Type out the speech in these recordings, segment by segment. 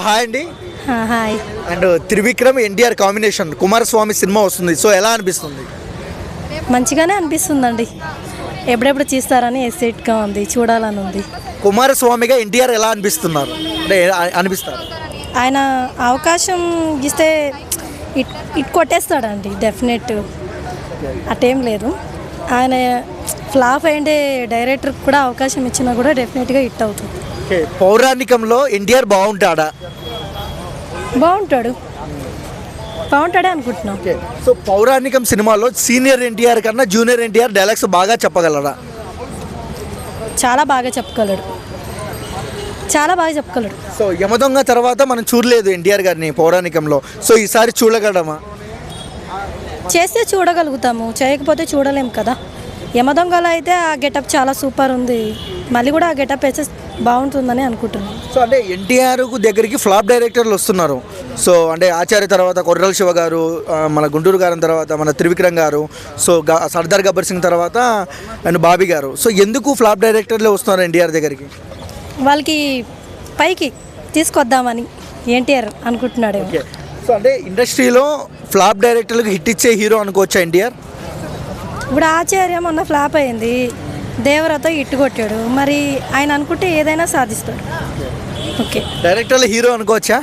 Hi అండి. Hi. And Trivikram NTR combination Kumaraswamy cinema వస్తుంది. So ఎలా అనిపిస్తుంది? మంచిగానే అనిపిస్తుందండి. ఎప్పుడెప్పుడు తీస్తారని ఎక్సైట్గా ఉంది, చూడాలని ఉంది. కుమారస్వామిగా ఎన్టీఆర్ ఎలా అనిపిస్తున్నారు అంటే అనిపిస్తారు? ఆయన అవకాశం ఇస్తే ఇట్ కొట్టేస్తాడండి డెఫినెట్. అటేం లేదు. ఆయన ఫ్లాప్ అయ్యే డైరెక్టర్కి కూడా అవకాశం ఇచ్చినా కూడా డెఫినెట్గా హిట్ అవుతుంది. పౌరాణికంలో ఎన్టీఆర్ బాగుంటాడా? బాగుంటాడే అనుకుంటున్నాం. సో పౌరాణికం సినిమాలో సీనియర్ ఎన్టీఆర్ కన్నా జూనియర్ ఎన్టీఆర్ డైలాగ్స్ బాగా చెప్పగలరా? చాలా బాగా చెప్పగలడు. సో యమదొంగ తర్వాత మనం చూడలేదు ఎన్టీఆర్ గారిని పౌరాణికంలో. సో ఈసారి చూడగలమా? చేస్తే చూడగలుగుతాము, చేయకపోతే చూడలేము కదా. యమదొంగలో అయితే ఆ గెటప్ చాలా సూపర్ ఉంది. మళ్ళీ కూడా ఆ గెటప్ వేస్తే బాగుంటుందని అనుకుంటున్నాను. సో అంటే ఎన్టీఆర్ దగ్గరికి ఫ్లాప్ డైరెక్టర్లు వస్తున్నారు. సో అంటే ఆచార్య తర్వాత కొర్రల శివ గారు, మన గుంటూరు గారు తర్వాత మన త్రివిక్రమ్ గారు, సో సర్దార్ గబ్బర్ సింగ్ తర్వాత అండ్ బాబీ గారు. సో ఎందుకు ఫ్లాప్ డైరెక్టర్లు వస్తున్నారు ఎన్టీఆర్ దగ్గరికి? వాళ్ళకి పైకి తీసుకొద్దామని ఎన్టీఆర్ అనుకుంటున్నాడు. సో అంటే ఇండస్ట్రీలో ఫ్లాప్ డైరెక్టర్లకు హిట్ ఇచ్చే హీరో అనుకోవచ్చా ఎన్టీఆర్? ఇప్పుడు ఆచార్య మొన్న ఫ్లాప్ అయింది, దేవరతో హిట్ కొట్టాడు. మరి ఆయన అనుకుంటే ఏదైనా సాధిస్తాడు. ఓకే, డైరెక్టర్ల హీరో అనుకోవచ్చా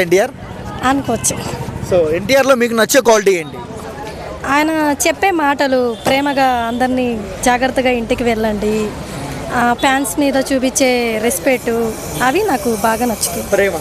ఎన్టీఆర్? అనుకోవచ్చు. సో ఎన్టీఆర్లో మీకు నచ్చే క్వాలిటీ ఏంటి? ఆయన చెప్పే మాటలు, ప్రేమగా అందరినీ జాగ్రత్తగా ఇంటికి వెళ్ళండి, ఫ్యాన్స్ మీద చూపించే రెస్పెక్ట్, అవి నాకు బాగా నచ్చుతాయి. ప్రేమ